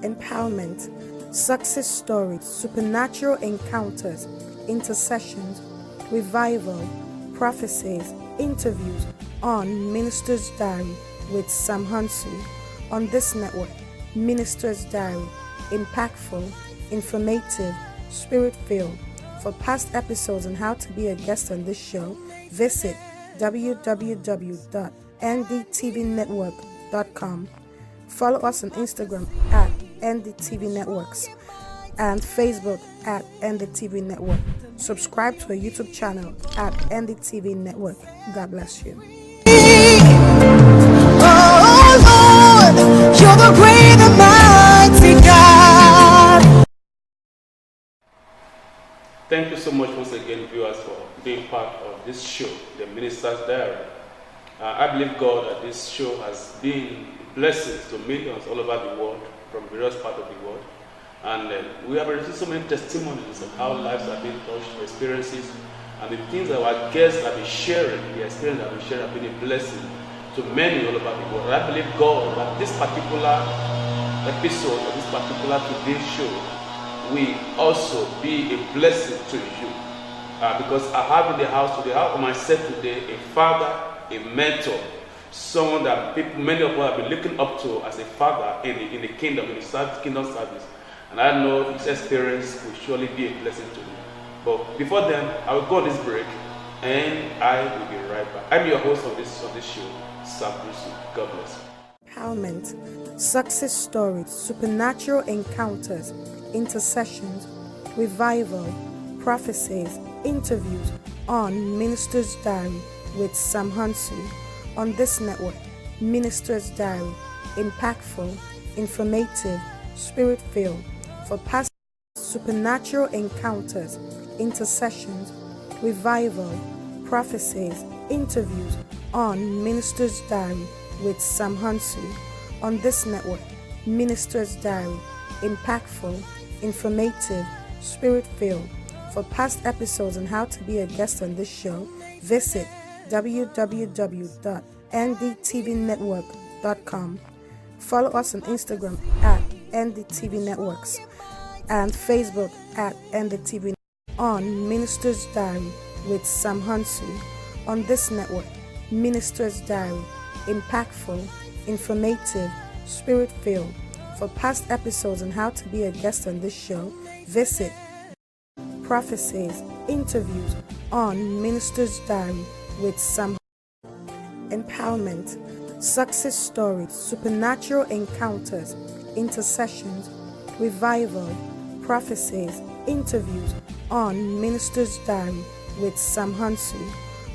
empowerment, success stories, supernatural encounters, intercessions, revival, prophecies, interviews on Minister's Diary with Sam Hansu. On this network, Minister's Diary, impactful, informative, spirit-filled. For past episodes and how to be a guest on this show, visit www.ndtvnetwork.com. Follow us on Instagram at NDTV Networks and Facebook at NDTV Network. Subscribe to our YouTube channel at NDTV Network. God bless you. Oh Lord, you're the great and mighty God. Thank you so much once again, viewers, for being part of this show, The Minister's Diary. I believe, God, that this show has been blessings to millions all over the world, from various parts of the world. And we have received so many testimonies of how lives have been touched, experiences, and the things that our guests have been sharing, the experience that we share have been a blessing to many all over the world. And I believe, God, that this particular episode, or this particular today's show, will also be a blessing to you. Because I have in the house today, I have myself today, a father, a mentor, someone that many of us have been looking up to as a father in the kingdom, in the kingdom service. And I know his experience will surely be a blessing to you. But before then, I will go on this break, and I will be right back. I'm your host of this show, Sam Hansu. God bless you. Empowerment, success stories, supernatural encounters, intercessions, revival, prophecies, interviews on Minister's Diary with Sam Hansu. On this network, Minister's Diary, impactful, informative, spirit-filled. For past supernatural encounters, intercessions, revival, prophecies, interviews on Minister's Diary with Sam Hansu. On this network, Minister's Diary, impactful, informative, spirit-filled. For past episodes and how to be a guest on this show, visit www.ndtvnetwork.com. Follow us on Instagram at NDTV Networks and Facebook at NDTV on Minister's Diary with Sam Hansu. On this network, Minister's Diary, impactful, informative, spirit-filled. For past episodes and how to be a guest on this show, visit prophecies, interviews on Minister's Diary with Sam. Empowerment, success stories, supernatural encounters, intercessions, revival, prophecies, interviews on Minister's Diary with Sam Hansu.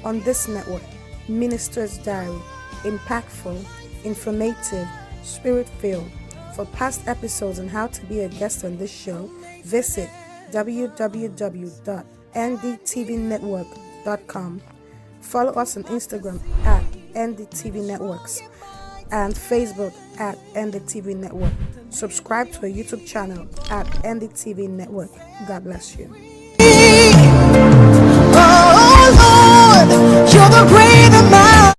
On this network, Minister's Diary, impactful, informative, spirit-filled. For past episodes and how to be a guest on this show, visit www.ndtvnetwork.com. Follow us on Instagram at NDTV Networks and Facebook at NDTV Network. Subscribe to our YouTube channel at NDTV Network. God bless you. Oh Lord, you're the great and mighty.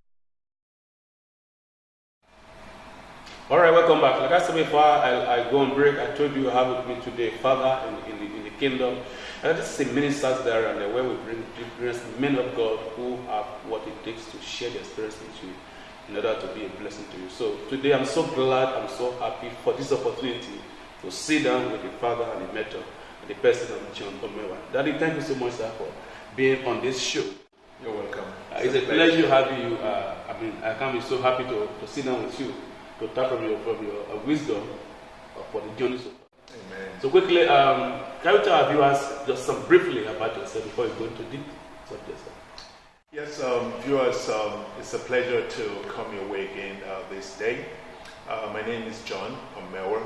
All right, welcome back. Like I said before, I go on break. I told you I have with me today a father in the kingdom. And this is a minister's diary, and where we bring men of God who have what it takes to share their experience with you in order to be a blessing to you. So today I'm so glad, I'm so happy for this opportunity to sit down with the father and the mentor and the person of John Omewah. Daddy, thank you so much, sir, for being on this show. You're welcome. It's a pleasure having you. I can be so happy to sit down with you, to tap from your wisdom for the journey so far. Amen. So quickly, can you tell our viewers just some briefly about yourself before you go into deep subjects? Yes, viewers, it's a pleasure to come your way again this day. My name is John Omewah.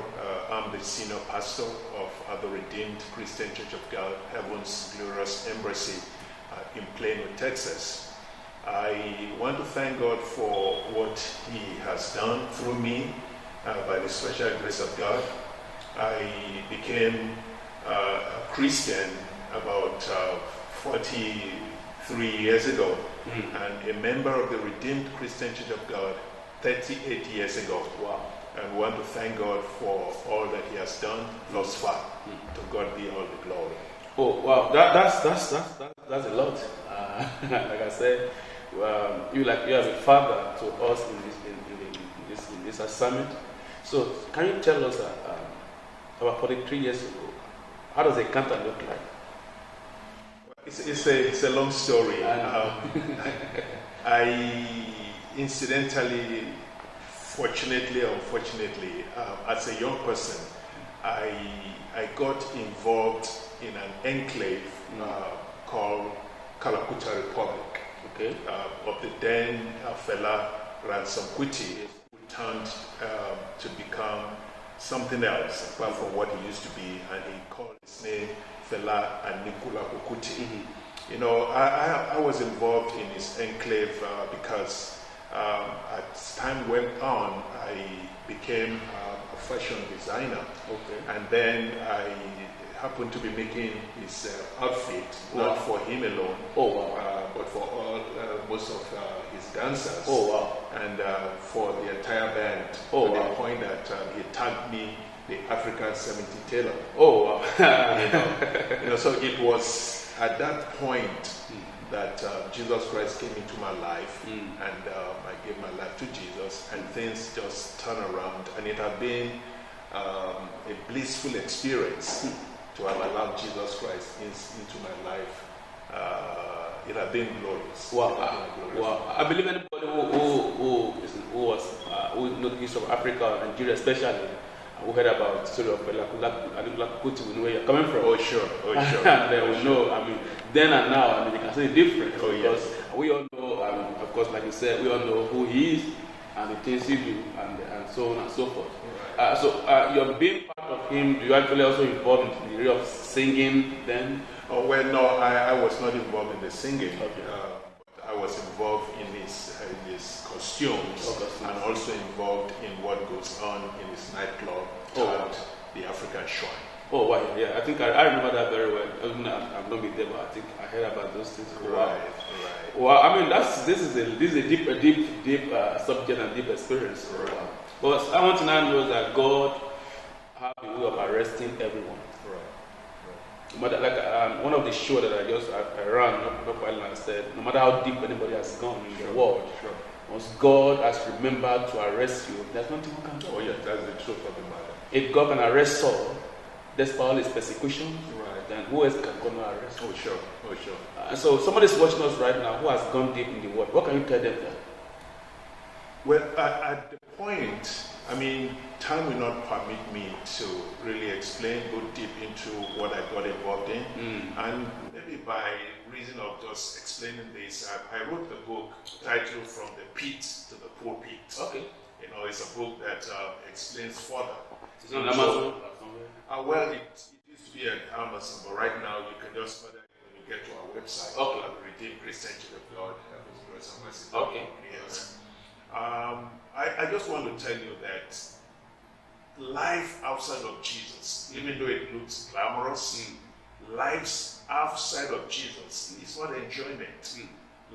I'm the senior pastor of the Redeemed Christian Church of God, Heaven's Glorious Embassy in Plano, Texas. I want to thank God for what He has done through me by the special grace of God. I became a Christian about 43 years ago, and a member of the Redeemed Christian Church of God 38 years ago. Wow. And we want to thank God for all that He has done thus far. To God be all the glory. Oh wow, that's a lot. Like I said, you are a father to us in this assignment. So can you tell us about 43 years ago, how does a encounter look like? It's a long story. I incidentally, fortunately, unfortunately, as a young person, I got involved in an enclave called Kalakuta Republic, of the then fella Ransom Kuti, who turned to become something else apart from what he used to be, and he called his name Fela and Nicola Kuti. You know, I was involved in his enclave because as time went on, I became a fashion designer. And then I happened to be making his outfit, not for him alone, but for all, most of his dancers. And for the entire band. To the point that he tagged me the African 70 tailor. You know, so it was at that point that Jesus Christ came into my life, and I gave my life to Jesus, and things just turned around, and it had been a blissful experience to have allowed Jesus Christ into my life. It had been glorious. Wow. I believe anybody who knows the history of Africa, Nigeria especially, who heard about the story of Fela Kuti, we know where you're coming from. And they will know, I mean, then and now, I mean, you can see the difference. Because we all know, of course, like you said, we all know who he is and the things he do, and so on and so forth. So you're being part of him. You actually also involved in the area of singing then? Well, no, I was not involved in the singing. I was involved in his costumes, and also involved in what goes on in his nightclub called the African Shrine. I think I remember that very well. I've not been there, but I think I heard about those things. Right. Well, I mean, this is a deep subject and deep experience. But I want to now know that God has a way of arresting everyone. But like one of the shows that I ran not quite long said, no matter how deep anybody has gone in the world, once God has remembered to arrest you, there's nothing you can do. That's the truth of the matter. If God can arrest Saul, despite all his persecution, then who else can come and arrest? So somebody's watching us right now who has gone deep in the word. What can you tell them then? Well, at the point, I mean, time will not permit me to really go deep into what I got involved in. And maybe by reason of just explaining this, I wrote the book titled From the Pit to the Pulpit. You know, it's a book that explains further. It's on Amazon? Well, it used to be at Amazon, but right now you can just order it when you get to our website. Redeemed Christian Church of God. Yes. I just want to tell you that life outside of Jesus, even though it looks glamorous, life outside of Jesus is not enjoyment.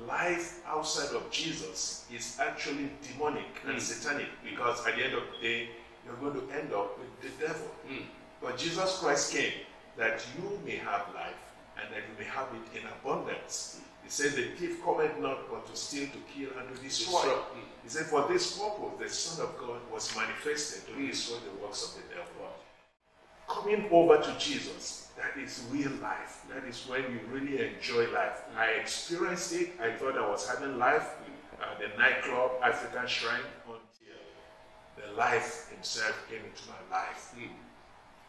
Life outside of Jesus is actually demonic and satanic, because at the end of the day, you're going to end up with the devil. But Jesus Christ came that you may have life and that you may have it in abundance. He says the thief cometh not but to steal, to kill, and to destroy. He said, for this purpose the Son of God was manifested to destroy the works of the devil. Coming over to Jesus, that is real life. That is when you really enjoy life. I experienced it. I thought I was having life. The nightclub, African Shrine, until the life himself came into my life.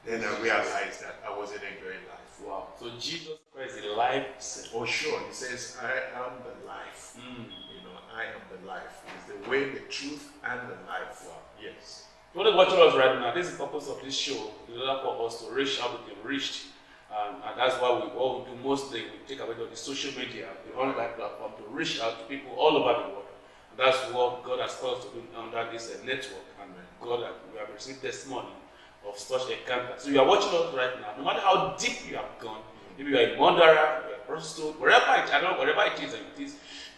Then I realized that I wasn't enjoying life. Wow. So Jesus Christ is life. Oh, sure. He says, I am the life. You know, I am the life. It's the way, the truth, and the life. Wow. Yes. What is watching us right now? This is the purpose of this show, in order for us to reach out with the reached. And that's why what we do mostly, we take away the social media, the online platform, to reach out to people all over the world. And that's what God has called us to do under this network. And God, we have received testimony of such encounter. So you are watching us right now, no matter how deep you have gone, maybe you are a murderer, you are a prostitute, wherever it is,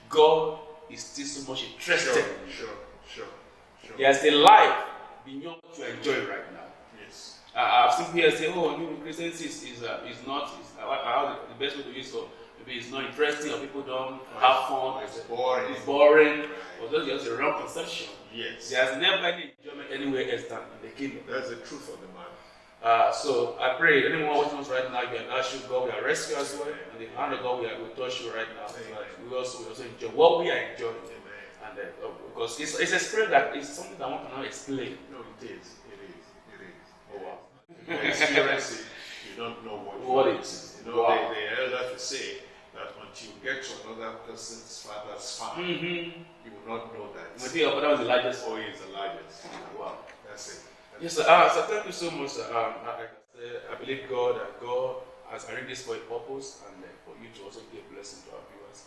God is still so much interested. Sure. There's a life beyond what you enjoy right now. Yes. I've seen people say, "Oh, Christianity is not how the best way to use so maybe it's not interesting or people don't have fun. It's boring. It's boring. Right. Or that's just a wrong conception. Yes. There's never any enjoyment anywhere else than in the kingdom. That's the truth of the matter. So I pray anyone watching us right now, you can ask you, God will arrest you as well, and the hand of God will touch you right now. So that we also enjoy what we are enjoying. Amen. And because it's a spirit that is something that one cannot explain. No, it is. It is. It is. Oh wow. You experience it, you don't know what it is. You know, wow. the elders will say that until you get to another person's father's farm, you will not know that. I think your father was the largest. Oh, he is the largest. Wow. That's it. Yes, sir. So thank you so much, sir. I believe God that God has arranged this for a purpose and for you to also be a blessing to our viewers.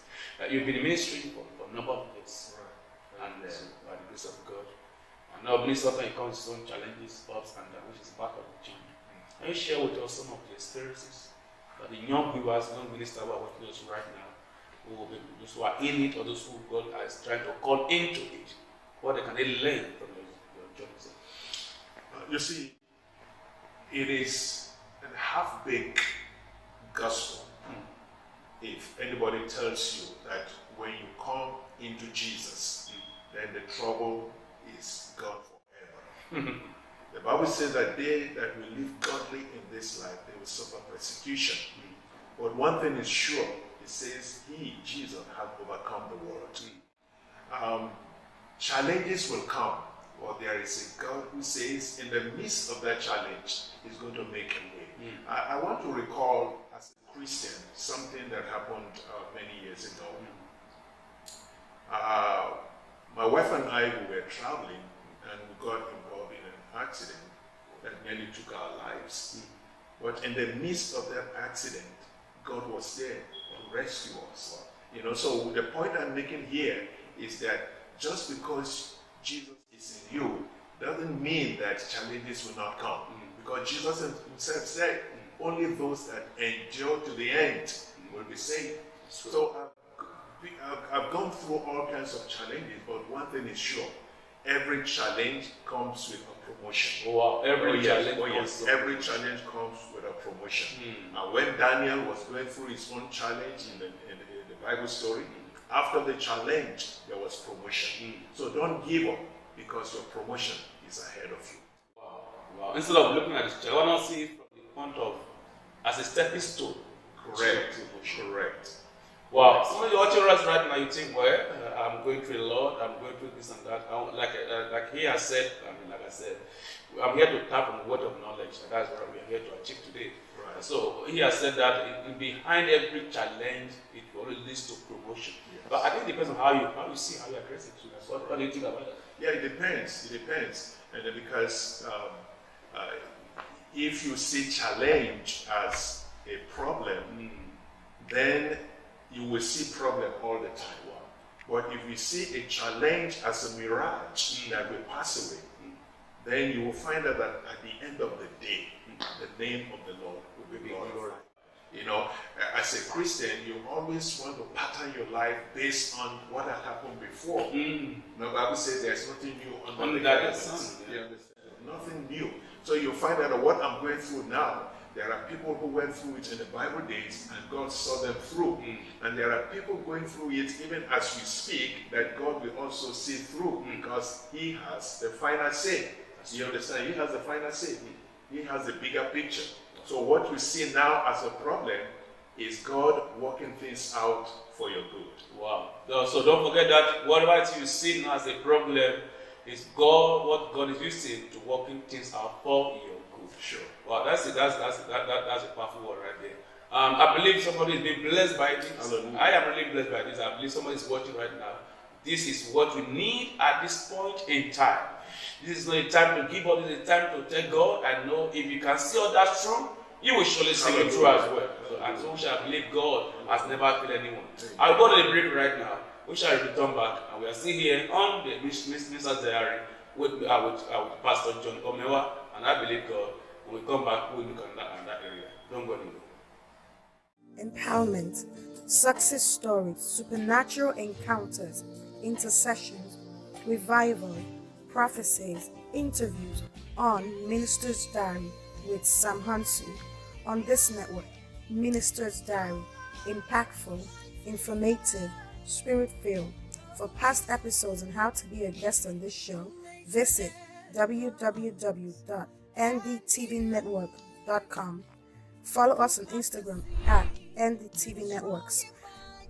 You've been in ministry for a number of years, right. And by the grace of God. And now, minister sometimes comes with some challenges, ups and downs, which is part of the journey. Can you share with us some of the experiences that the young viewers, young ministers who are watching us right now, those who are in it or those who God is trying to call into it, what can they learn from your journey? You see, it is a half-baked gospel if anybody tells you that when you come into Jesus, then the trouble is gone forever. The Bible says that they that will live godly in this life, they will suffer persecution. But one thing is sure, it says he, Jesus, has overcome the world. Challenges will come, but there is a God who says in the midst of that challenge, he's going to make a way. I want to recall as a Christian something that happened many years ago. My wife and I were traveling and we got involved in an accident that nearly took our lives. But in the midst of that accident, God was there to rescue us. You know, so the point I'm making here is that just because Jesus is in you doesn't mean that challenges will not come. Because Jesus himself said, only those that endure to the end will be saved. So I've gone through all kinds of challenges, but one thing is sure, every challenge comes with a promotion. Oh wow, every challenge comes with a promotion. And when Daniel was going through his own challenge in the Bible story, after the challenge, there was promotion. So don't give up because your promotion is ahead of you. Wow. Instead of looking at this, I want to see it from the point of as a stepping stone. Correct. Wow. Somebody watching us right now, you think, well, I'm going through a lot, I'm going through this and that. Like he has said, like I said, I'm here to tap on the word of knowledge. And that's what we are here to achieve today. Right. So he has said that behind every challenge, it always leads to promotion. Yes. But I think it depends on how you see, how you address it. What do you think about that? Yeah, it depends. And because if you see challenge as a problem, then you will see problem all the time. But if you see a challenge as a mirage that will pass away, then you will find out that at the end of the day, the name of the Lord will be glorified. You know, as a Christian, you always want to pattern your life based on what had happened before. The Bible says there's nothing new under the sun. Nothing new. So you find out that what I'm going through now, there are people who went through it in the Bible days and God saw them through. And there are people going through it even as we speak that God will also see through because he has the final say. You understand? He has the final say. He has the bigger picture. So what we see now as a problem is God working things out for your good. Wow. So don't forget that whatever you see now as a problem is God, what God is using to working things out for your good. Sure. Wow, that's it. That's a powerful word right there. I believe somebody is being blessed by this. Hallelujah. I am really blessed by this. I believe somebody is watching right now. This is what we need at this point in time. This is not a time to give up. This is a time to tell God, I know if you can see all that through, you will surely see it through as well. And so we shall believe God has never failed anyone. I'll go to the break right now. We shall return back, and we are still here on the Minister's Diary with Pastor John Omewah, and I believe God. When we come back, we'll look at that area. Don't go anywhere. Empowerment, success stories, supernatural encounters, intercessions, revival, prophecies, interviews on Minister's Diary with Sam Hansu on this network. Minister's Diary, impactful, informative, spirit-filled. For past episodes and how to be a guest on this show, visit www.ndtvnetwork.com. Follow us on Instagram at NDTV Networks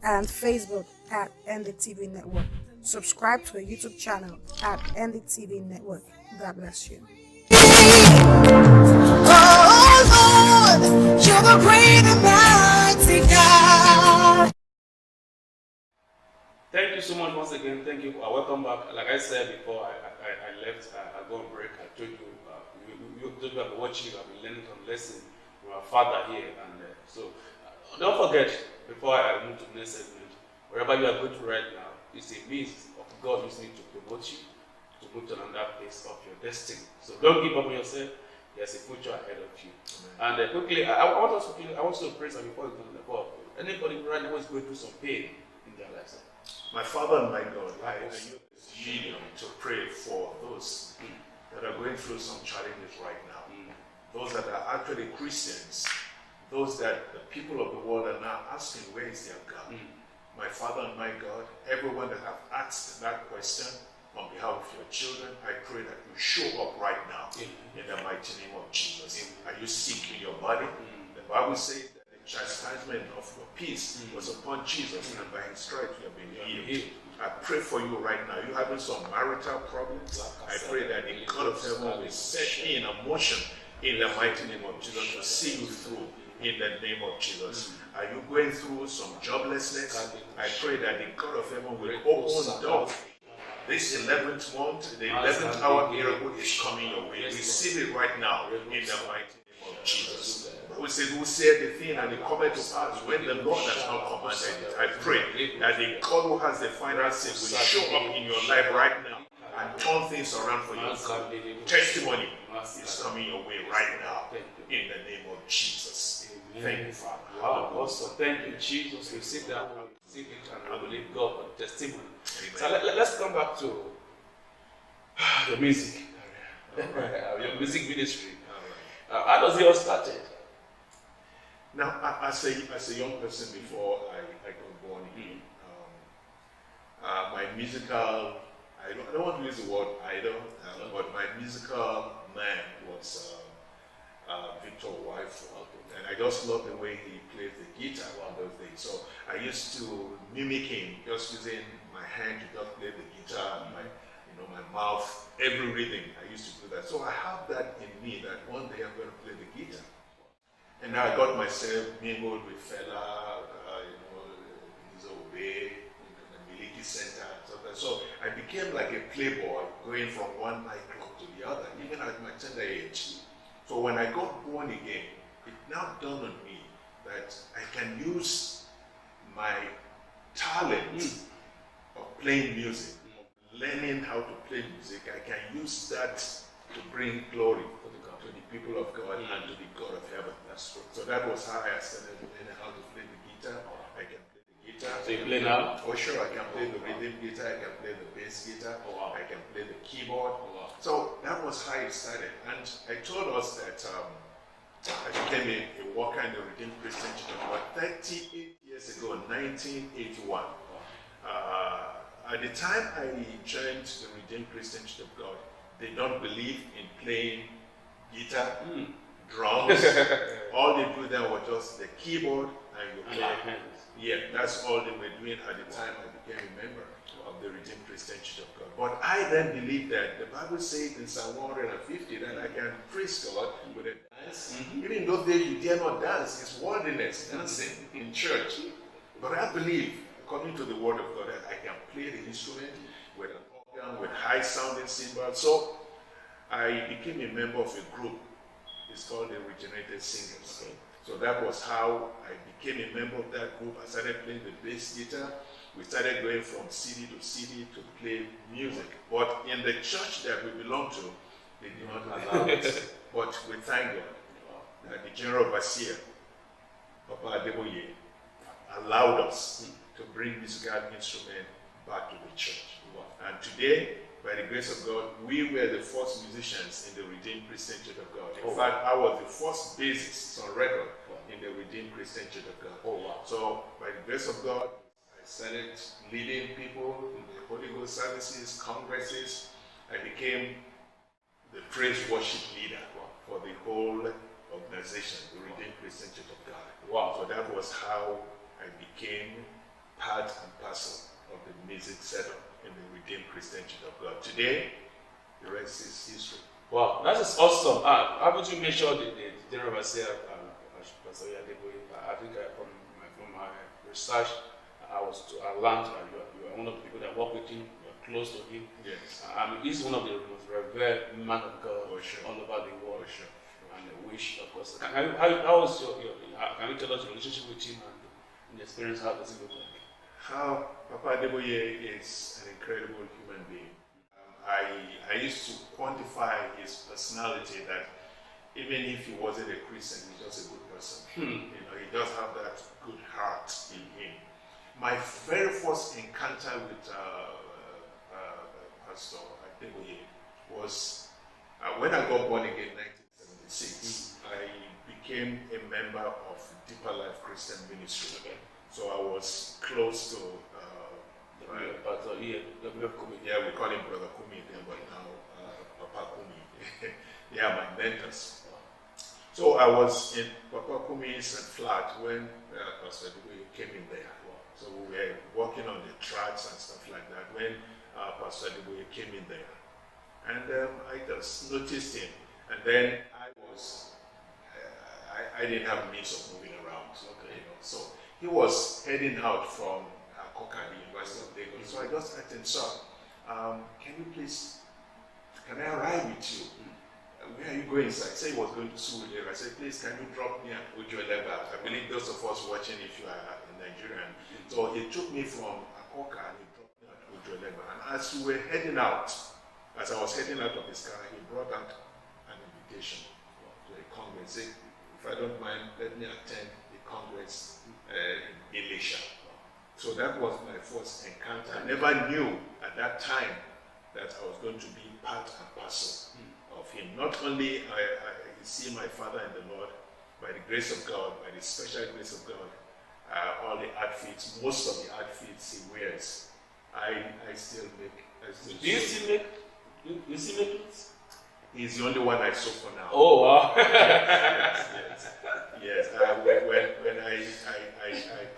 and Facebook at NDTV Network. Subscribe to our YouTube channel at NDTV Network. God bless you. Oh Lord, you're the great and mighty God. Thank you so much once again. Thank you. Welcome back. Like I said before, I left. I go on break. I told you, you have been watching. I've been learning some lessons from our father here, and don't forget. Before I move to the next segment, wherever you are going to right now, it's a means of God using it to promote you to move to another phase of your destiny. So don't give up on yourself. There's a future ahead of you. Amen. And quickly, I want us to pray some before we go to the call. Anybody right now is going through some pain in their lives. My Father and my God, I use this medium to pray for those that are going through some challenges right now. Those that are actually Christians, those that the people of the world are now asking, where is their God? My Father and my God, everyone that have asked that question on behalf of your children, I pray that you show up right now in the mighty name of Jesus. Are you sick in your body? The Bible says that the chastisement of your peace was upon Jesus, and by his stripes you have been healed. I pray for you right now. You're having some marital problems. I pray that the God of heaven will set in a motion in the mighty name of Jesus to see you through in the name of Jesus. Are you going through some joblessness? I pray that the God of heaven will open doors. This 11th month, the 11th hour miracle is coming your way. Receive it right now in the mighty name of Jesus. We said, who said the thing and it cometh to pass when the Lord has not commanded it. I pray that the God who has the final say will show up in your life right now and turn things around for you. Testimony is coming your way right now in the name of Jesus. Thank you, Father. Wow, awesome. Thank you, Jesus. We see that, we see it, and I believe God for the testimony. Amen. So let's come back to your music career, your music ministry. How does it all started? Now, as a young person before I got born in, my musical, I don't want to use the word idol, but my musical man was Victor Omewah. And I just love the way he plays the guitar on those days. So I used to mimic him, just using my hand to just play the guitar, and my mouth, every rhythm. I used to do that. So I have that in me that one day I'm going to play the guitar. And now I got myself mingled with fella, Obey, the Miliki Center, and stuff like that. So I became like a playboy, going from one nightclub to the other, even at my tender age. So when I got born again, it now dawned on me that I can use my talent of playing music, of learning how to play music. I can use that to bring glory to the people of God and to the God of heaven. That's true. So that was how I started learning how to play the guitar. I can play the guitar. So you play now? Oh sure, I can play the rhythm guitar, I can play the bass guitar, I can play the keyboard. So that was how it started. And I told us that I became a worker in the Redeemed Christian Church about 38 years ago, 1981. At the time I joined the Redeemed Christian Church of God, they don't believe in playing guitar, drums. All they do then was just the keyboard and you play. Yeah, that's all they were doing at the time I became a member of the Redeemed Christian Church of God. But I then believed that the Bible says in Psalm 150 that I can praise God with a dance. Even in those days you dare not dance, it's worldliness, dancing in church. But I believe, according to the word of God, that I can play the instrument with an organ, with high sounding cymbals. So I became a member of a group. It's called the Regenerated Singers. So that was how I became a member of that group. I started playing the bass guitar. We started going from city to city to play music. But in the church that we belong to, they did not allow it. But we thank God that the General Overseer, Papa Adeboye, allowed us to bring musical instrument back to the church. And today, by the grace of God, we were the first musicians in the Redeemed Christian Church of God. In Oh, fact, I was the first bassist on record in the Redeemed Christian Church of God. Oh, wow. So, by the grace of God, I started leading people in the Holy Ghost services, congresses. I became the praise worship leader for the whole organization, the Redeemed Christian Church of God. Wow. So that was how I became part and parcel of the music setup in the Redeemed Christian Church of God. Today, the rest is history. Wow, that is awesome. Haven't you mentioned the general overseer, Pastor Yadeboye? I think from my research, I learned that you are one of the people that work with him, you are close to him. Yes. He's one of the most revered man of God all over the world. And I wish, of course. How was can you tell us your relationship with him and the experience? How does it look like? Papa Adeboye is an incredible human being. I used to quantify his personality that even if he wasn't a Christian, he's just a good person. You know, he does have that good heart in him. My very first encounter with Pastor Adeboye was when I got born again in 1976. I became a member of Deeper Life Christian Ministry. Okay. So I was close to yeah, we call him Brother Kumi then, but now Papa Kumi. They are my mentors. So I was in Papa Kumi's flat when Pastor Adeboye came in there. So we were working on the tracks and stuff like that when Pastor Adeboye came in there. And I just noticed him. And then I didn't have means of moving around. Okay. You know, so he was heading out from Kokadi, University of Lagos. So I just asked him, sir, can I ride with you? Where are you going? So I said he was going to Surulere. I said, please, can you drop me at Ojuelegba? I believe those of us watching, if you are in Nigeria. So he took me from Akoka and he dropped me at Ojuelegba. And as we were heading out, as I was heading out of his car, he brought out an invitation to a congress. He said, if I don't mind, let me attend the congress in Elisha. So that was my first encounter. I never knew at that time that I was going to be part and parcel of him. Not only I see my father in the Lord, by the grace of God, by the special grace of God, all the outfits, most of the outfits he wears, I still make. Do you still make? You still make it? He's the only one I sew for now. Oh wow! Yes. When I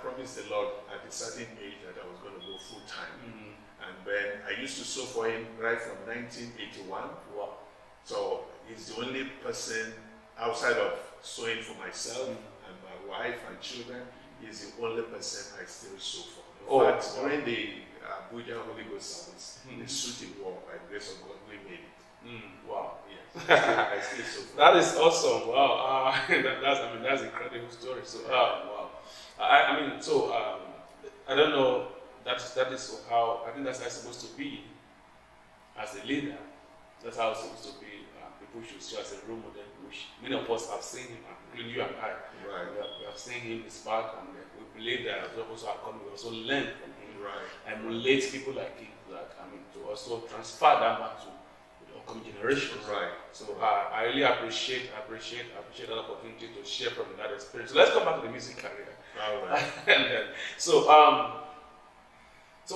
promised the Lord at a certain age that I was going to go full time, and when I used to sew for him right from 1981. Wow! So he's the only person outside of sewing for myself and my wife and children. He's the only person I still sew for. In fact, during the Abuja Holy Ghost service, the suit he wore, by the grace of God, we made it. Wow! Yes, I still sew for that is awesome. Wow! That's an incredible story. So wow! I don't know. That is how I think that's how it's supposed to be as a leader. That's how it's supposed to be. People should see as a role model, which many of us have seen him, including you and I. Right. We have seen him in his part, and we believe that as also our coming, we also learn from him, Right. and relate people like him, to also transfer that back to the upcoming generations. Right. So I really appreciate that opportunity to share from that experience. So let's come back to the music career. All right. So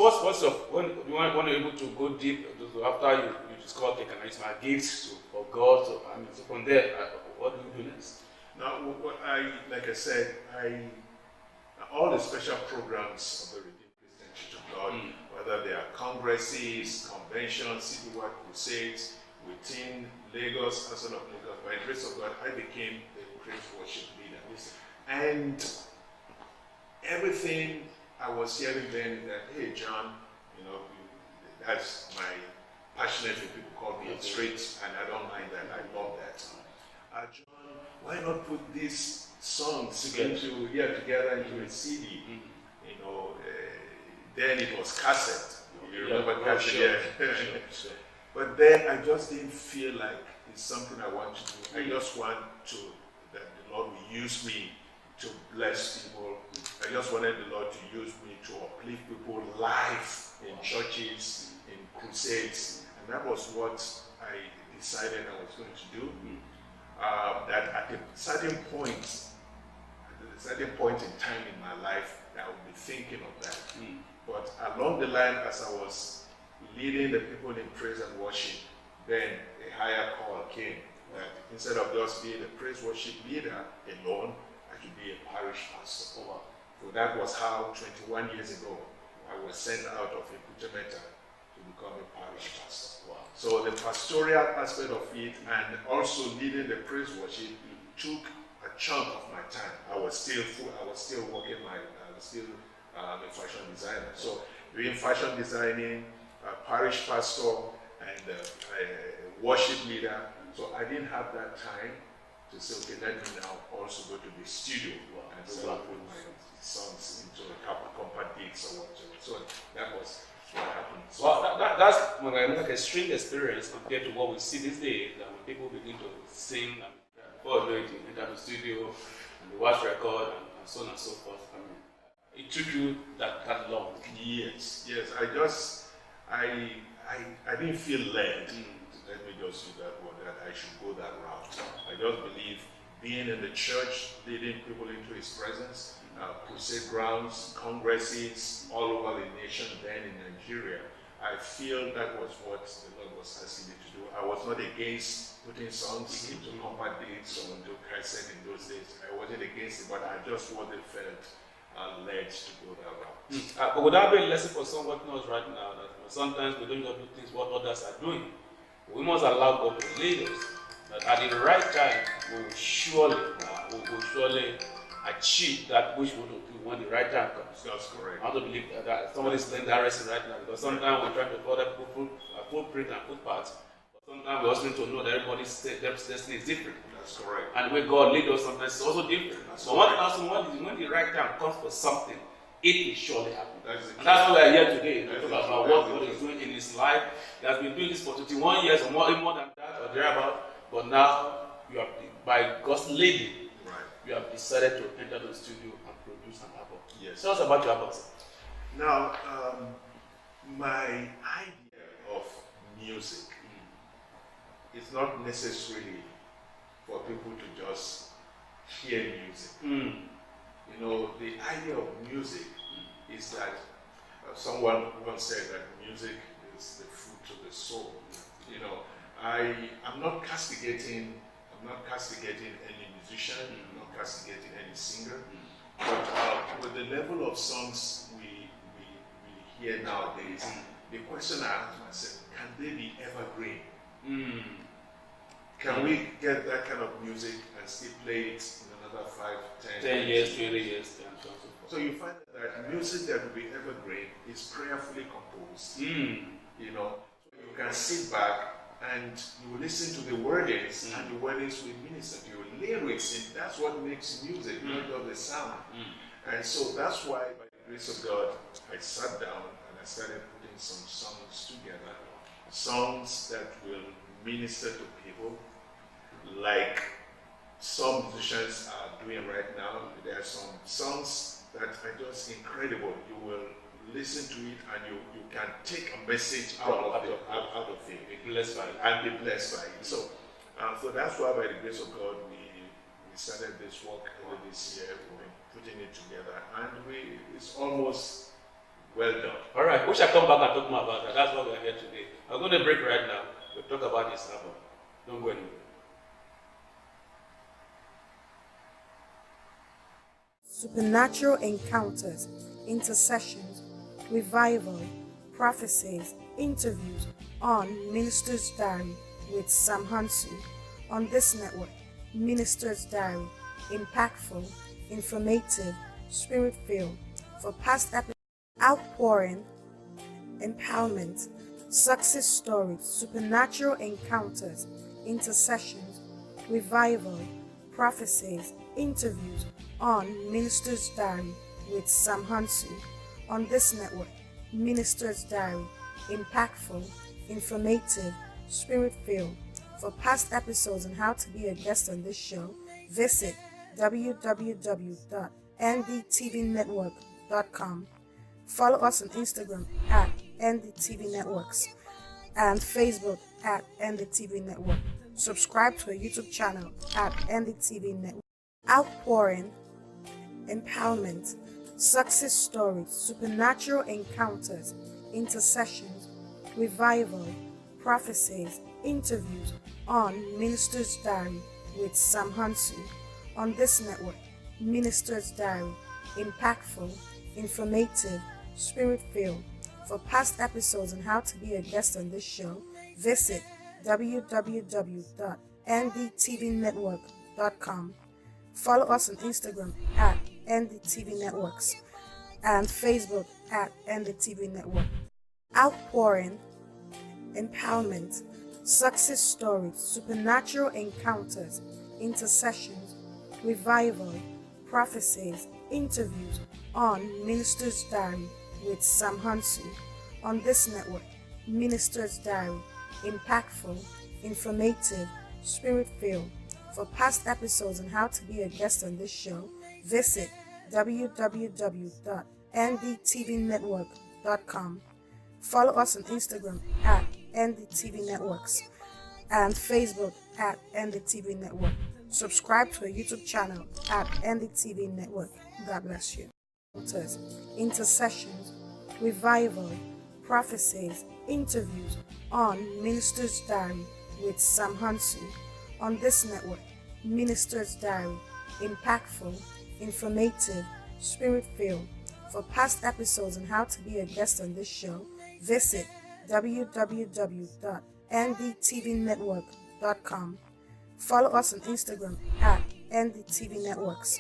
what's your when you want to be able to go deep after you discover can I use my gifts for God? So from there, what do you do next? Now, like I said, all the special programs of the Redeemed Christian Church of God, whether they are congresses, conventions, citywide crusades within Lagos, outside of Lagos, by the grace of God, I became the praise worship leader. And everything I was hearing then is that, hey, John, that's my passionate when people call me straight, and I don't mind that. I love that. John, why not put these songs together into a CD? Then it was cassette. You remember cassette? Sure. But then I just didn't feel like it's something I want to do. I just want that the Lord will use me to bless people. I just wanted the Lord to use me to uplift people live in churches, in crusades. And And that was what I decided I was going to do. That at a certain point in time in my life, I would be thinking of that. But along the line, as I was leading the people in praise and worship, then a higher call came that instead of just being a praise worship leader alone, I should be a parish pastor. So that was how 21 years ago I was sent out of Ekutemeta to become a parish pastor. So the pastoral aspect of it and also leading the praise worship took a chunk of my time. I was still working I was still a fashion designer. So doing fashion designing, parish pastor, and a worship leader. So I didn't have that time to say, okay, let me now also go to the studio and start put my songs into a couple compact beats or whatever. So that was what happened. So well, that's like a strange experience compared to what we see these days. That when people begin to sing and before they enter the studio and they watch record and so on and so forth. I mean, it took you that long. Yes. I didn't feel led. Let me just use that word, that I should go that route. I just believe being in the church, leading people into His presence, crusade grounds, congresses all over the nation, then in Nigeria, I feel that was what the Lord was asking me to do. I was not against putting songs into compact discs or into cassette in those days. I wasn't against it, but I just wasn't felt led to go that route. But would that be a lesson for someone watching us right now? That sometimes we don't just do things what others are doing. We must allow God to lead us. That at the right time, we will surely achieve that which we want to do when the right time comes. That's correct. I want to believe that somebody is playing that wrestling right now, because sometimes we're trying to follow people footprint and footpaths. But sometimes we also need to know that everybody's destiny is different. That's correct. And the way God leads us sometimes is also different. So when the right time comes for something, it will surely happen. And that's what we are here today. To talk about what God is doing in His life. He has been doing this for 21 years or more than that or thereabout. But now, you have, by God's leading, you have decided to enter the studio and produce an album. Yes. Tell us about your album. Now, my idea of music is not necessarily for people to just hear music. You know, the idea of music is that someone once said that music is the fruit of the soul. You know, I'm not castigating any musician, I'm not castigating any singer, but with the level of songs we hear nowadays, the question I ask myself, can they be evergreen? Can we get that kind of music and still play it in another 5, 10 years, 20 years, and so on. So you find that music that will be evergreen is prayerfully composed. You know, so you can sit back and you listen to the wordings, and the wordings will minister to your lyrics, and that's what makes music, not just the sound. And so that's why, by the grace of God, I sat down and I started putting some songs together, songs that will minister to people, like some musicians are doing right now. There are some songs that are just incredible. You will listen to it and you can take a message out of it. Be blessed by it. And be blessed by it. So that's why, by the grace of God, we started this work early this year. We've been putting it together, and it's almost well done. All right, we shall come back and talk more about that. That's why we're here today. I'm going to break right now. We'll talk about this album. Don't go anywhere. Supernatural encounters, intercessions, revival, prophecies, interviews on Minister's Diary with Sam Hansu. On this network, Minister's Diary, impactful, informative, spirit-filled, for past episodes, outpouring, empowerment, success stories, supernatural encounters, intercessions, revival, prophecies, interviews on Minister's Diary with Sam Hansu. On this network, Minister's Diary, impactful, informative, spirit-filled. For past episodes and how to be a guest on this show, visit www.ndtvnetwork.com. Follow us on Instagram at NDTV Networks. and Facebook at NDTV Network. Subscribe to our YouTube channel at NDTV Network. Outpouring, empowerment, success stories, supernatural encounters, intercessions, revival, prophecies, interviews on Minister's Diary with Sam Hansu. On this network, Minister's Diary, impactful, informative, spirit-filled. For past episodes and how to be a guest on this show, visit www.ndtvnetwork.com. Follow us on Instagram at NDTV Networks and Facebook at NDTV Network. Outpouring, empowerment, success stories, supernatural encounters, intercessions, revival, prophecies, interviews on Minister's Diary with Sam Hansu. On this network, Minister's Diary, impactful, informative, spirit-filled. For past episodes and how to be a guest on this show, visit www.ndtvnetwork.com. Follow us on Instagram at NDTV Networks and Facebook at NDTV Network. Subscribe to our YouTube channel at NDTV Network. God bless you. Intercessions, revival, prophecies, interviews on Minister's Diary with Sam Hansu. On this network, Minister's Diary, impactful, informative, spirit-filled. For past episodes and how to be a guest on this show, visit www.ndtvnetwork.com. Follow us on Instagram at NDTV Networks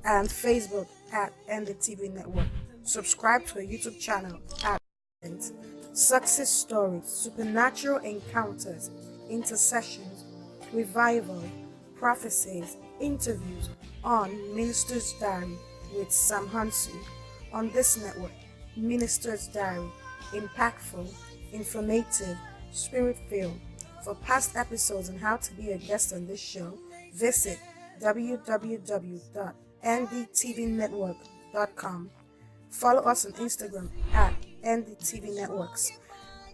and Facebook at NDTV Network. Subscribe to our YouTube channel at Success Stories, Supernatural Encounters, Intercessions, Revival, Prophecies, Interviews on Minister's Diary with Sam Hansu. On this network, Minister's Diary, impactful, informative, spirit-filled. For past episodes and how to be a guest on this show, visit www.ndtvnetwork.com. Follow us on Instagram at NDTV Networks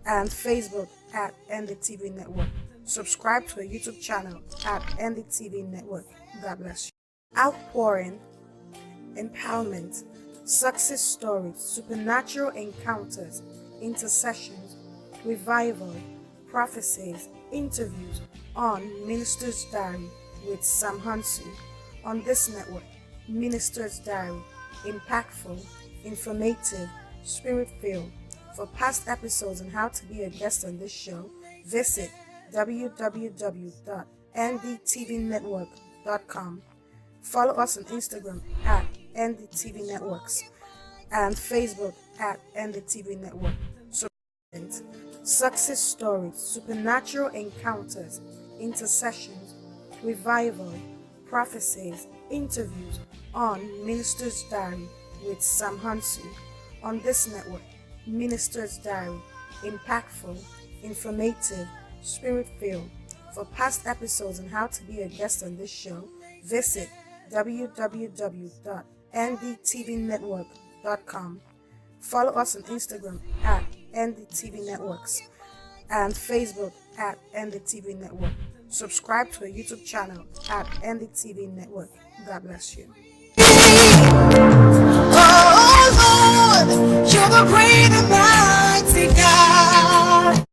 and Facebook at NDTV Network. Subscribe to our YouTube channel at NDTV Network. God bless you. Outpouring, empowerment, success stories, supernatural encounters, intercessions, revival, prophecies, interviews on Minister's Diary with Sam Hansu. On this network, Minister's Diary, impactful, informative, spirit-filled. For past episodes and how to be a guest on this show, visit www.ndtvnetwork.com. Follow us on Instagram at NDTV Networks and Facebook at NDTV Network. Success stories, supernatural encounters, intercessions, revival, prophecies, interviews on Minister's Diary with Sam Hansu. On this network, Minister's Diary, impactful, informative, spirit-filled. For past episodes and how to be a guest on this show, visit www.ndtvnetwork.com. Follow us on Instagram at NDTV Networks and Facebook at NDTV Network. Subscribe to our YouTube channel at NDTV Network. God bless you. Oh Lord, you're the great and mighty God.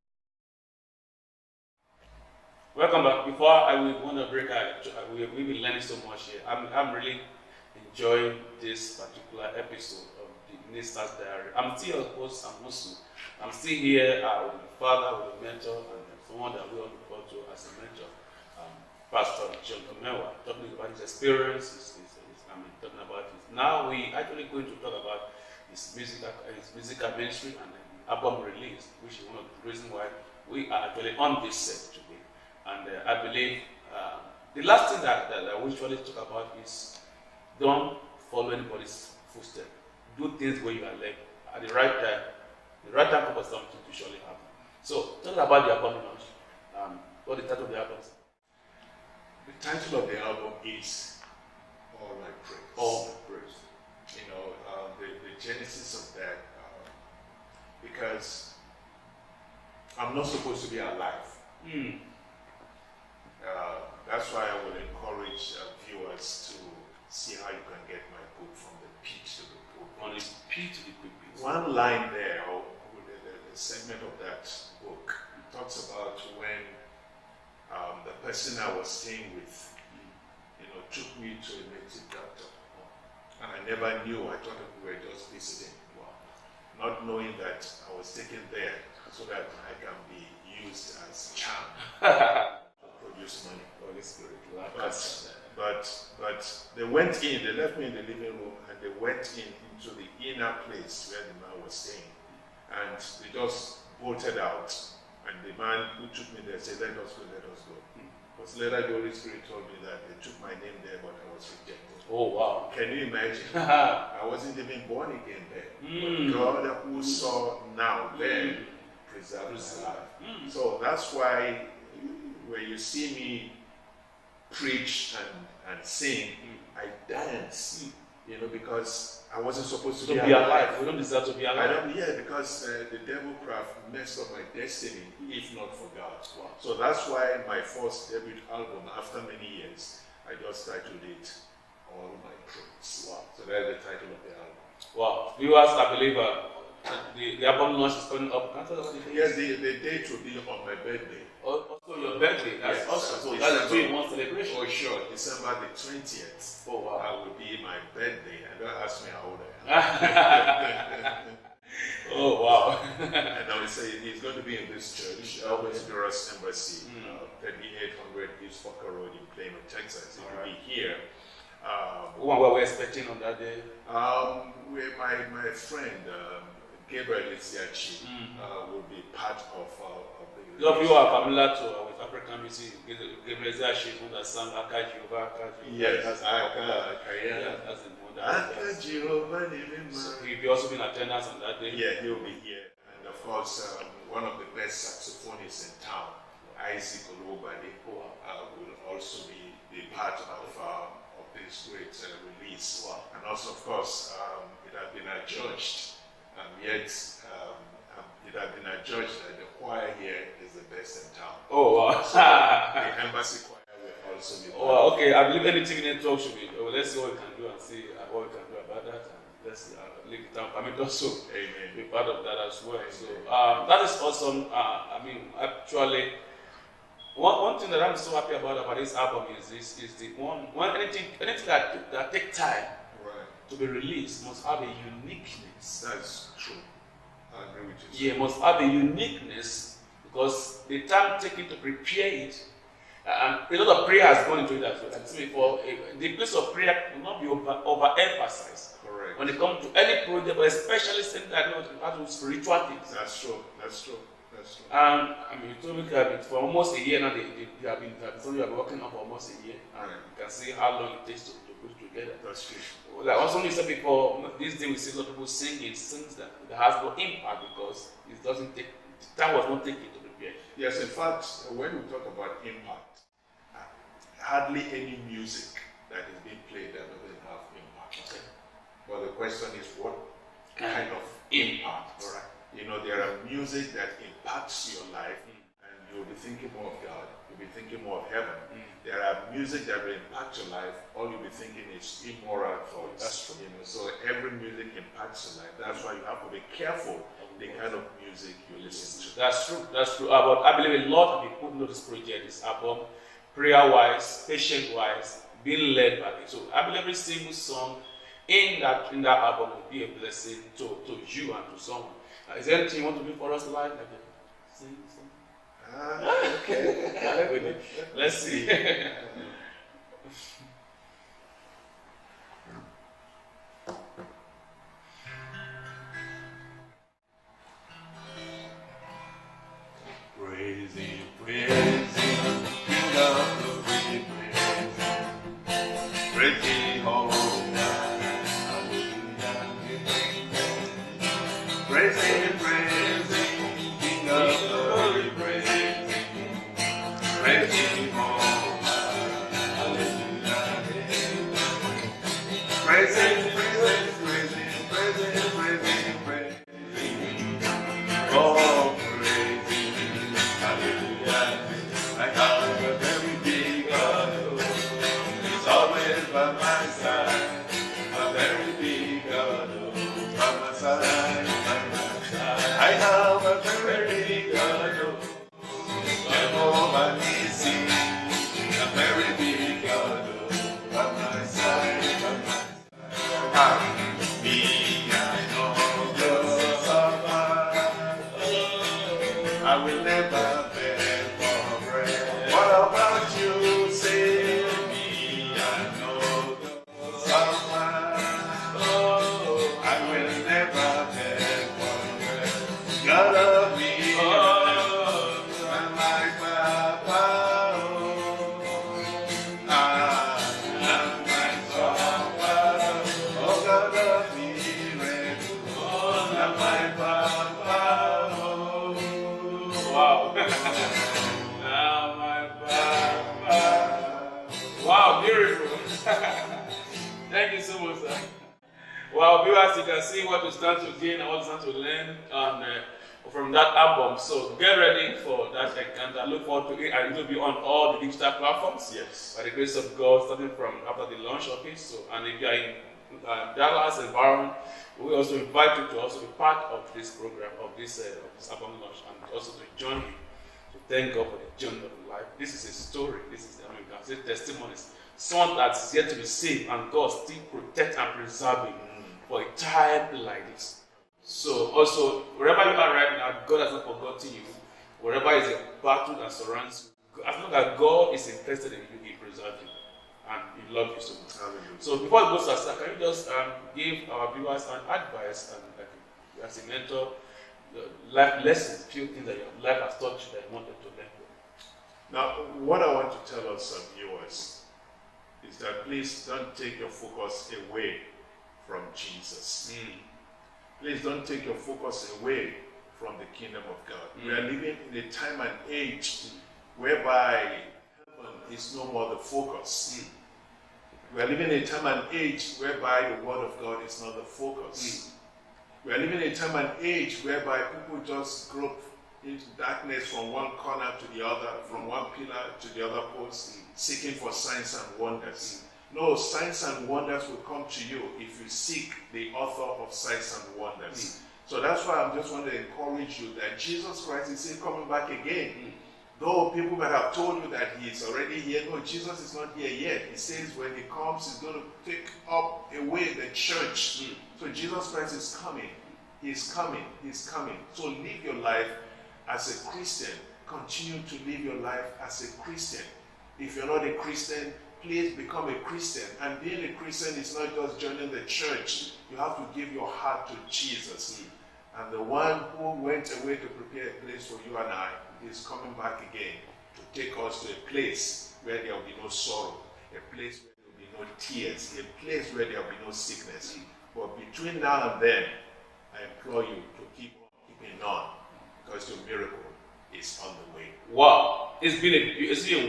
Welcome back. Before I will want to break we've been learning so much here. I'm really enjoying this particular episode of the Minister's Diary. I'm still your host, Sam Hansu. I'm still here with my father, with a mentor, and someone that we all refer to as a mentor, Pastor John Omewah, talking about his experience, talking about his. Now we actually going to talk about his musical ministry and album release, which is one of the reasons why we are actually on this set today. And I believe the last thing that we usually talk about is don't follow anybody's footsteps. Do things where you are led at the right time. The right time for something to surely happen. So, talking about the album launch, what the title of the album? The title of the album is All My Praise. All My Praise. You know, the genesis of that, because I'm not supposed to be alive. That's why I would encourage viewers to see how you can get my book from the pit to the pulpit. On his P to the pulpit. One line there, or the segment of that book, talks about when the person I was staying with, took me to a native doctor. And I never knew. I thought we were just visiting. Not knowing that I was taken there so that I can be used as charm to produce money. Holy Spirit. But they went in, they left me in the living room, and they went into the inner place where the man was staying. And they just bolted out. And the man who took me there said, let us go. Because later the Holy Spirit told me that they took my name there, but I was rejected. Oh, wow. Can you imagine? I wasn't even born again there. But God who saw now then preserved my life. So that's why when you see me preach and sing, I dance, because I wasn't supposed to be alive. We don't deserve to be alive. Because the devil could have messed up my destiny if not for God. Wow. So that's why my first debut album, after many years, I just titled it All My Praise. Wow. So that's the title of the album. Wow. Viewers, I believe the album launch is coming up. Yes, the date will be on my birthday. Also your birthday. That's awesome. So that's a 2-in-1 celebration. Oh, sure. December the 20th. Oh, wow. That will be my birthday. And don't ask me how old I am. Oh, wow. And I would say he's going to be in this church, Honduras Embassy, 3800 East Walker Road in Plano, Texas. He will be here. What were we expecting on that day? My friend, Gabriel Isiachi, will be part of the... A lot of you are familiar with African music. Gabriel Isiachi, who has sung Aka Jehovah, Aka Jehovah. Yes, Aka, that's the one. Aka Jehovah. So he'll be also in attendance on that day. Yeah, he'll be here. And of course, one of the best saxophonists in town, Isaac Olobade, will also be part of this great release. Wow. And also, of course, it has been adjudged, yet it has been adjudged that the choir here is the best in town. Oh, wow. So the embassy choir will also be. Oh, okay. I believe any TV network should be. Let's see what we can do and see what we can do about that. And let's link it down. I mean, also be part of that as well. Amen. So that is awesome. Actually. One thing that I'm so happy about this album is the anything that take time to be released must have a uniqueness. That's true. I agree with you. Yeah, must have a uniqueness because the time taken to prepare it, and a lot of prayer has gone into it as well. Like I said before, the place of prayer will not be overemphasized. Correct. When it comes to any project, but especially something that has to do spiritual things. That's true. You told me that for almost a year now, you have been working on for almost a year, and you can see how long it takes to put it together. That's true. Like also you said before, this day we see a lot of people singing things that has no impact because it doesn't take, the time was not taken to prepare. Yes, in fact, when we talk about impact, hardly any music that is being played that doesn't have impact. Okay. But the question is, what kind of impact? All right. There are music that impacts your life, and you'll be thinking more of God, you'll be thinking more of heaven. There are music that will impact your life, all you'll be thinking is immoral thoughts. That's true. So every music impacts your life. That's why you have to be careful the kind of music you listen to. That's true. But I believe a lot of people know this project, this album, prayer-wise, patient-wise, being led by it. So I believe every single song in that album will be a blessing to you and to someone. Is there anything you want to do for us live? Sing something? Okay. Let's see. Praise Him, King of glory, praise Him, oh God, hallelujah. Praise Him, King of glory, praise Him, oh God, hallelujah. Praise Him, praise Him, praise Him, praise Him, praise Him, oh praise Him. I have a very big God who is always by my side. A very big God who is by my side, by my side. I have a very big God who is Jehovah Nissi. A very big God who is by my side, by my side. Me, I know the suffer. I will never beg for bread. What about you? Say me, I know the suffer. I will never beg for bread. God of me, and my Papa, and my Papa, oh God of me, and my Papa. Wow. Now my Papa. Wow, beautiful. Thank you so much, sir. Well, viewers, you can see what we stand to gain and what we stand to learn from that album. So get ready for that encounter. Look forward to it, and it will be on all the digital platforms. Yes. By the grace of God, starting from after the launch of it. So, and if you are in Dallas environment, we also invite you to also be part of this program, of this album launch, and also to join me to thank God for the journey of life. This is a story. This is, I mean, you can say testimonies. Someone that's yet to be saved, and God still protect and preserve him for a time like this. So also, wherever you are right now, God has not forgotten you. Wherever is a battle that surrounds you, as long as God is interested in you, He preserves you, and He loves you so much. Hallelujah. So before it goes to start, can you just give our viewers an advice and as a mentor, life lessons, few things that your life has taught you that you wanted to learn from? Now, what I want to tell us, viewers, is that please don't take your focus away from Jesus. Please don't take your focus away from the kingdom of God. We are living in a time and age whereby heaven is no more the focus. We are living in a time and age whereby the word of God is not the focus. We are living in a time and age whereby people just grope into darkness from one corner to the other, from one pillar to the other post, seeking for signs and wonders. No, signs and wonders will come to you if you seek the author of signs and wonders. So that's why I just want to encourage you that Jesus Christ is still coming back again. Though people might have told you that he is already here, no, Jesus is not here yet. He says when he comes, he's going to take up away the church. So Jesus Christ is coming. He's coming. He's coming. So live your life as a Christian. Continue to live your life as a Christian. If you're not a Christian, please become a Christian. And being a Christian is not just joining the church. You have to give your heart to Jesus. And the one who went away to prepare a place for you and I is coming back again to take us to a place where there will be no sorrow, a place where there will be no tears, a place where there will be no sickness. But between now and then, I implore you to keep on keeping on, because your miracle is on the way. Wow, it's been a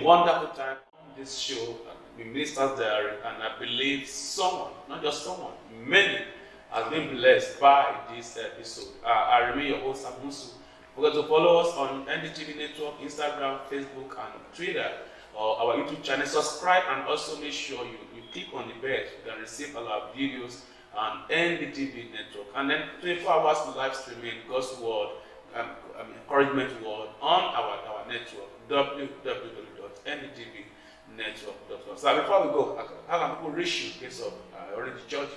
wonderful time on this show, the Minister's Diary, and I believe someone, not just someone, many has been blessed by this episode. I remain your host, Amusu. Forget to follow us on NDTV Network, Instagram, Facebook, and Twitter, or our YouTube channel. Subscribe and also make sure you click on the bell so you can receive all our videos on NDTV Network. And then 24 hours live streaming God's Word, encouragement word on our network, www.ndtvnetwork.com. So before we go, how can people reach you in case of already church?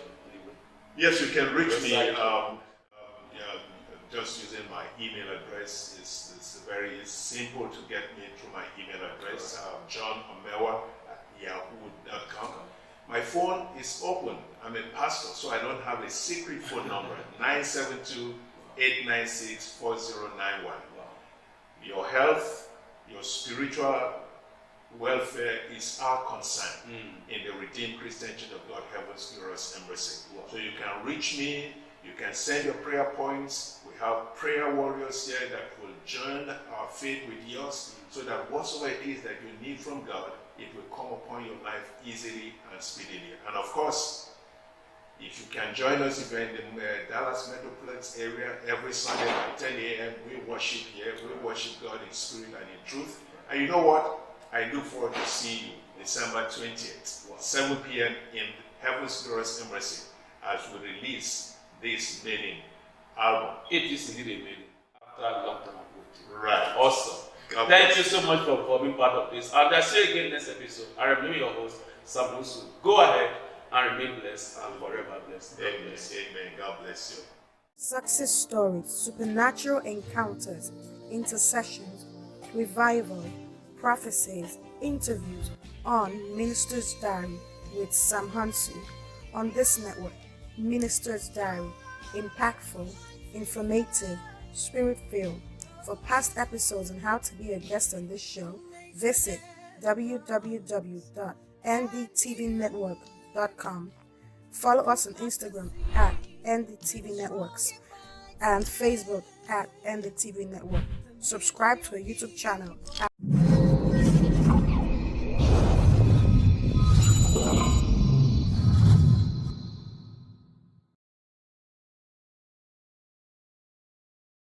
Yes, you can reach me. Just using my email address. It's very simple to get me through my email address, johnomewah@yahoo.com. My phone is open. I'm a pastor, so I don't have a secret phone number, 972-896-4091. Your health, your spiritual welfare is our concern in the Redeemed Christian Church of God, Heaven's Glorious Embassy. So you can reach me, you can send your prayer points. We have prayer warriors here that will join our faith with yours, so that whatsoever it is that you need from God, it will come upon your life easily and speedily. And of course, If you can join us, if you're in the Dallas Metroplex area, every Sunday at 10 a.m., we worship here. We worship God in spirit and in truth. And you know what? I look forward to seeing you December 20th, 7 p.m. in Heaven's Glorious Embassy as we release this maiden album. It is indeed a maiden after a long time ago. Right. Awesome. Thank you so much for being part of this. And I'll see you again next episode. I remain your host, Sam Husu. Go ahead and remain blessed and forever blessed. God Amen. bless. Amen. God bless you. Success stories, supernatural encounters, intercessions, revival, prophecies, interviews on Minister's Diary with Sam Hansu on this network. Minister's Diary, impactful, informative, spirit-filled. For past episodes and how to be a guest on this show, visit www.ndtvnetwork.com. Follow us on Instagram at ndtvnetworks and Facebook at ndtvnetwork. Subscribe to our YouTube channel at